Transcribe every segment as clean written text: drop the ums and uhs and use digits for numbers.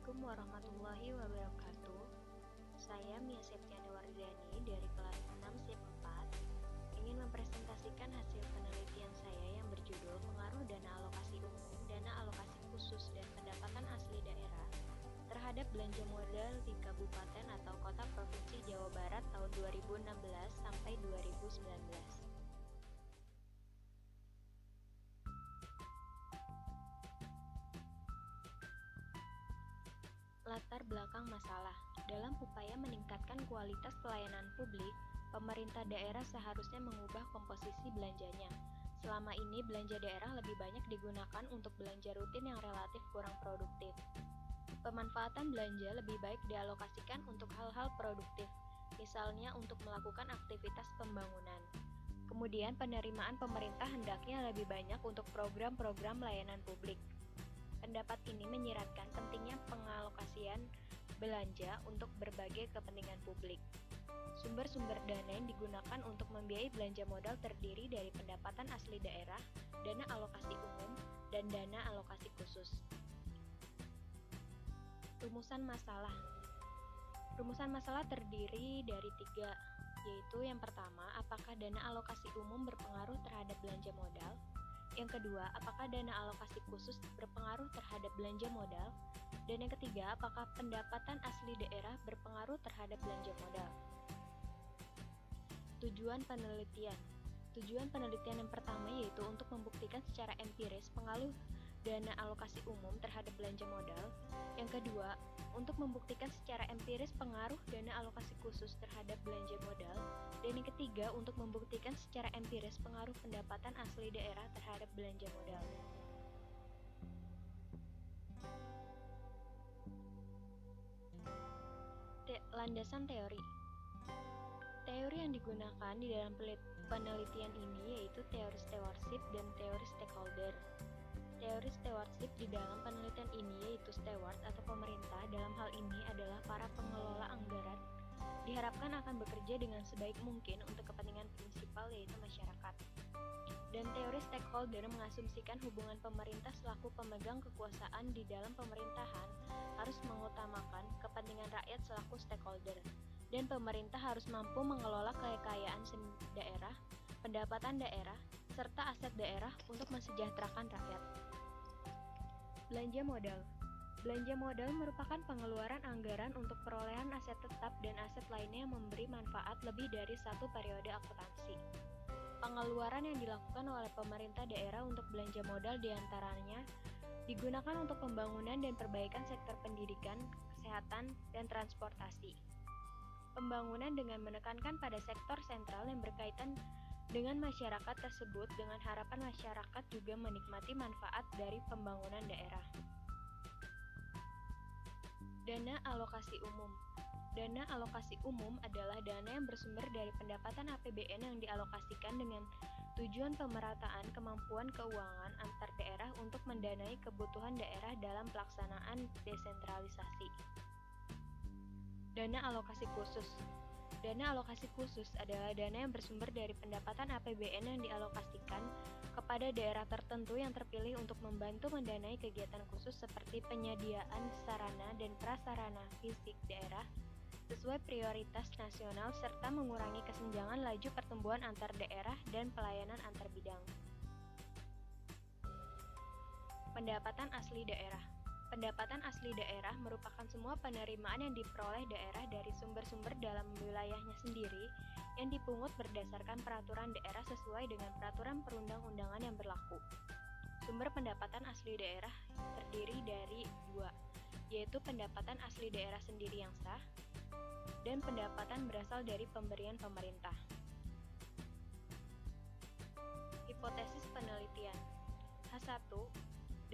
Assalamualaikum warahmatullahi wabarakatuh. Saya Mia Septiana Wardani dari kelas 6 SIP 4 ingin mempresentasikan hasil penelitian saya yang berjudul Pengaruh Dana Alokasi Umum, Dana Alokasi Khusus, dan Pendapatan Asli Daerah terhadap belanja modal di Kabupaten atau Kota Provinsi Jawa Barat tahun 2016 sampai 2019. Latar belakang masalah. Dalam upaya meningkatkan kualitas pelayanan publik, pemerintah daerah seharusnya mengubah komposisi belanjanya. Selama ini, belanja daerah lebih banyak digunakan untuk belanja rutin yang relatif kurang produktif. Pemanfaatan belanja lebih baik dialokasikan untuk hal-hal produktif, misalnya untuk melakukan aktivitas pembangunan. Kemudian, penerimaan pemerintah hendaknya lebih banyak untuk program-program layanan publik. Pendapat ini menyiratkan pentingnya pengalokasian belanja untuk berbagai kepentingan publik. Sumber-sumber dana yang digunakan untuk membiayai belanja modal terdiri dari pendapatan asli daerah, dana alokasi umum, dan dana alokasi khusus. Rumusan masalah. Rumusan masalah terdiri dari 3, yaitu yang pertama, apakah dana alokasi umum berpengaruh terhadap belanja modal? Yang kedua, apakah dana alokasi khusus berpengaruh terhadap belanja modal? Dan yang ketiga, apakah pendapatan asli daerah berpengaruh terhadap belanja modal? Tujuan penelitian. Tujuan penelitian yang pertama yaitu untuk membuktikan secara empiris pengaruh dana alokasi umum terhadap belanja modal. Yang kedua, untuk membuktikan secara empiris pengaruh dana alokasi khusus terhadap belanja modal. Dan yang ketiga, untuk membuktikan secara empiris pengaruh pendapatan asli daerah terhadap belanja modal. Landasan teori. Teori yang digunakan di dalam penelitian ini yaitu teori stewardship dan teori stakeholder. Teori stewardship di dalam penelitian ini yaitu steward atau pemerintah dalam hal ini adalah para pengelola anggaran diharapkan akan bekerja dengan sebaik mungkin untuk kepentingan prinsipal yaitu masyarakat. Dan teori stakeholder mengasumsikan hubungan pemerintah selaku pemegang kekuasaan di dalam pemerintahan harus mengutamakan kepentingan rakyat selaku stakeholder. Dan pemerintah harus mampu mengelola kekayaan daerah, pendapatan daerah, serta aset daerah untuk mensejahterakan rakyat. Belanja modal. Belanja modal merupakan pengeluaran anggaran untuk perolehan aset tetap dan aset lainnya yang memberi manfaat lebih dari satu periode akuntansi. Pengeluaran yang dilakukan oleh pemerintah daerah untuk belanja modal diantaranya digunakan untuk pembangunan dan perbaikan sektor pendidikan, kesehatan, dan transportasi. Pembangunan dengan menekankan pada sektor sentral yang berkaitan dengan masyarakat tersebut dengan harapan masyarakat juga menikmati manfaat dari pembangunan daerah. Dana alokasi umum. Dana alokasi umum adalah dana yang bersumber dari pendapatan APBN yang dialokasikan dengan tujuan pemerataan kemampuan keuangan antar daerah untuk mendanai kebutuhan daerah dalam pelaksanaan desentralisasi. Dana alokasi khusus. Dana alokasi khusus adalah dana yang bersumber dari pendapatan APBN yang dialokasikan kepada daerah tertentu yang terpilih untuk membantu mendanai kegiatan khusus seperti penyediaan sarana dan prasarana fisik daerah sesuai prioritas nasional serta mengurangi kesenjangan laju pertumbuhan antar daerah dan pelayanan antar bidang. Pendapatan asli daerah. Pendapatan asli daerah merupakan semua penerimaan yang diperoleh daerah dari sumber-sumber dalam wilayahnya sendiri yang dipungut berdasarkan peraturan daerah sesuai dengan peraturan perundang-undangan yang berlaku. Sumber pendapatan asli daerah terdiri dari 2, yaitu pendapatan asli daerah sendiri yang sah dan pendapatan berasal dari pemberian pemerintah. Hipotesis penelitian. H1.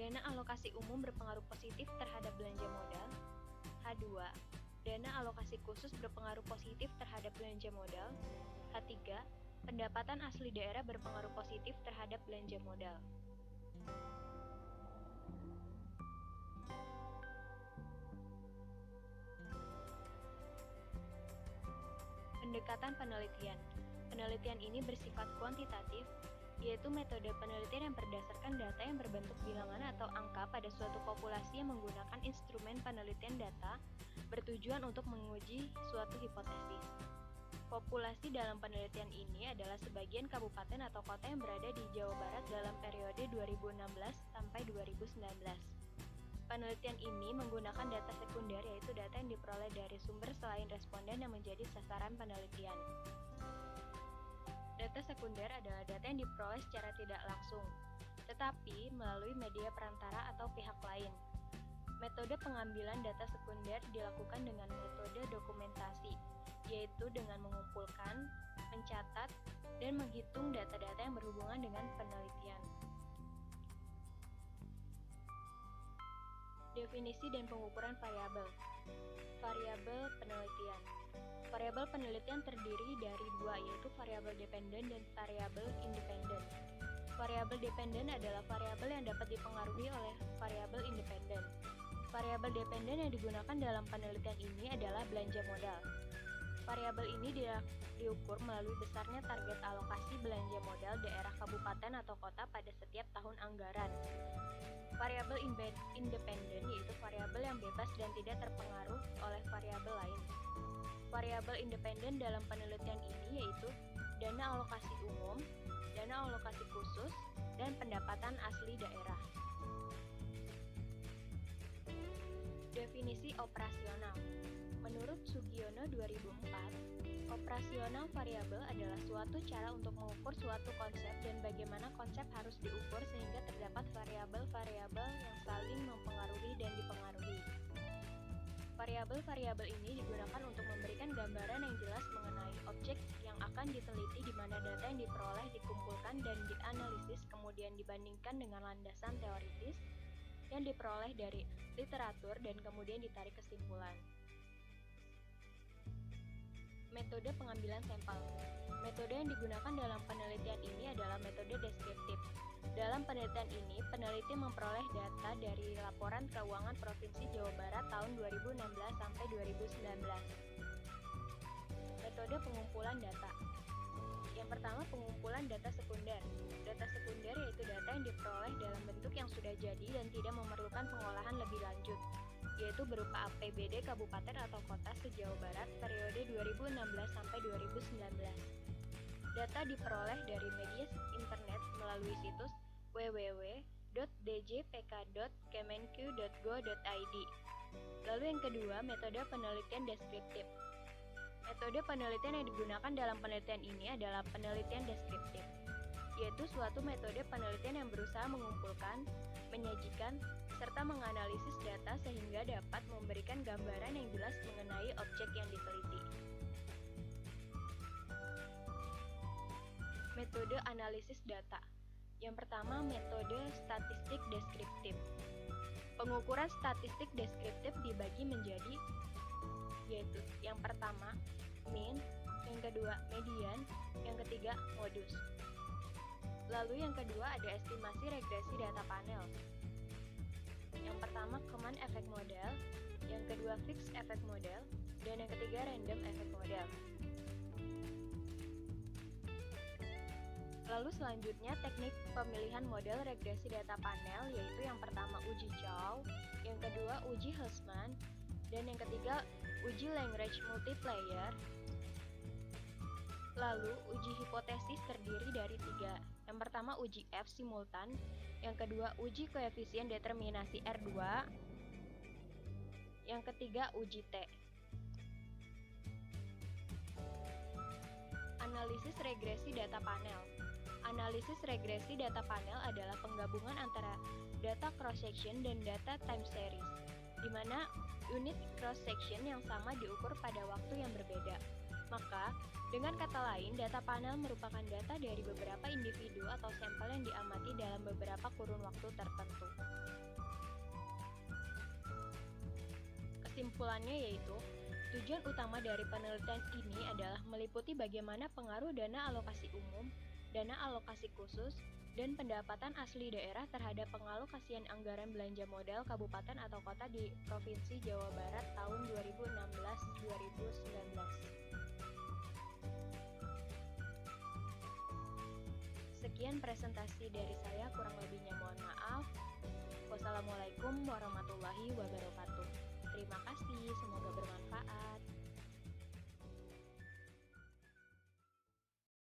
Dana alokasi umum berpengaruh positif terhadap belanja modal. H2. Dana alokasi khusus berpengaruh positif terhadap belanja modal. H3. Pendapatan asli daerah berpengaruh positif terhadap belanja modal. Pendekatan penelitian. Penelitian ini bersifat kuantitatif, yaitu metode penelitian yang berdasarkan mendapatkan data yang berbentuk bilangan atau angka pada suatu populasi yang menggunakan instrumen penelitian data bertujuan untuk menguji suatu hipotesis. Populasi dalam penelitian ini adalah sebagian kabupaten atau kota yang berada di Jawa Barat dalam periode 2016 sampai 2019. Penelitian ini menggunakan data sekunder, yaitu data yang diperoleh dari sumber selain responden yang menjadi sasaran penelitian. Data sekunder adalah data yang diperoleh secara tidak langsung, tetapi melalui media perantara atau pihak lain. Metode pengambilan data sekunder dilakukan dengan metode dokumentasi, yaitu dengan mengumpulkan, mencatat, dan menghitung data-data yang berhubungan dengan penelitian. Definisi dan pengukuran variabel. Variabel penelitian. Variabel penelitian terdiri dari dua, yaitu variabel dependen dan variabel independen. Variabel dependen adalah variabel yang dapat dipengaruhi oleh variabel independen. Variabel dependen yang digunakan dalam penelitian ini adalah belanja modal. Variabel ini diukur melalui besarnya target alokasi belanja modal daerah kabupaten atau kota pada setiap tahun anggaran. Variabel independen yaitu variabel yang bebas dan tidak terpengaruh oleh variabel lain. Variabel independen dalam penelitian ini yaitu dana alokasi umum, dana alokasi khusus, dan pendapatan asli daerah. Definisi operasional. Menurut Sugiono 2004, operasional variabel adalah suatu cara untuk mengukur suatu konsep dan bagaimana konsep harus diukur sehingga terdapat variabel-variabel yang saling mempengaruhi dan dipengaruhi. Variabel-variabel ini digunakan untuk memberikan gambaran yang jelas mengenai objek yang akan diteliti di mana data yang diperoleh dikumpulkan dan dianalisis kemudian dibandingkan dengan landasan teoritis yang diperoleh dari literatur dan kemudian ditarik kesimpulan. Metode pengambilan sampel. Metode yang digunakan dalam penelitian ini adalah metode deskriptif. Dalam penelitian ini, peneliti memperoleh data dari Laporan Keuangan Provinsi Jawa Barat tahun 2016 sampai 2019. Metode pengumpulan data. Yang pertama, pengumpulan data sekunder. Data sekunder yaitu data yang diperoleh dalam bentuk yang sudah jadi dan tidak memerlukan pengolahan lebih lanjut, yaitu berupa APBD kabupaten atau kota se-Jawa Barat periode 2016 sampai 2019. Data diperoleh dari media internet melalui situs www.djpk.kemenq.go.id. Lalu yang kedua, metode penelitian deskriptif. Metode penelitian yang digunakan dalam penelitian ini adalah penelitian deskriptif, yaitu suatu metode penelitian yang berusaha mengumpulkan, menyajikan, serta menganalisis data sehingga dapat memberikan gambaran yang jelas mengenai objek yang diteliti. Metode analisis data. Yang pertama, metode statistik deskriptif. Pengukuran statistik deskriptif dibagi menjadi, yaitu yang pertama, mean, yang kedua, median, yang ketiga, modus. Lalu yang kedua ada estimasi regresi data panel. Yang pertama common effect model, yang kedua fixed effect model, dan yang ketiga random effect model. Lalu selanjutnya teknik pemilihan model regresi data panel, yaitu yang pertama uji Chow, yang kedua uji Hussman, dan yang ketiga uji Lagrange multiplier. Lalu uji hipotesis terdiri dari tiga. Yang pertama uji F simultan, yang kedua uji koefisien determinasi R2, yang ketiga uji T. Analisis regresi data panel. Analisis regresi data panel adalah penggabungan antara data cross-section dan data time series, di mana unit cross-section yang sama diukur pada waktu yang berbeda. Maka, dengan kata lain, data panel merupakan data dari beberapa individu atau sampel yang diamati dalam beberapa kurun waktu tertentu. Kesimpulannya yaitu, tujuan utama dari penelitian ini adalah meliputi bagaimana pengaruh dana alokasi umum, dana alokasi khusus, dan pendapatan asli daerah terhadap pengalokasian anggaran belanja modal kabupaten atau kota di Provinsi Jawa Barat tahun 2016-2019. Sekian presentasi dari saya, kurang lebihnya mohon Wassalamualaikum warahmatullahi wabarakatuh.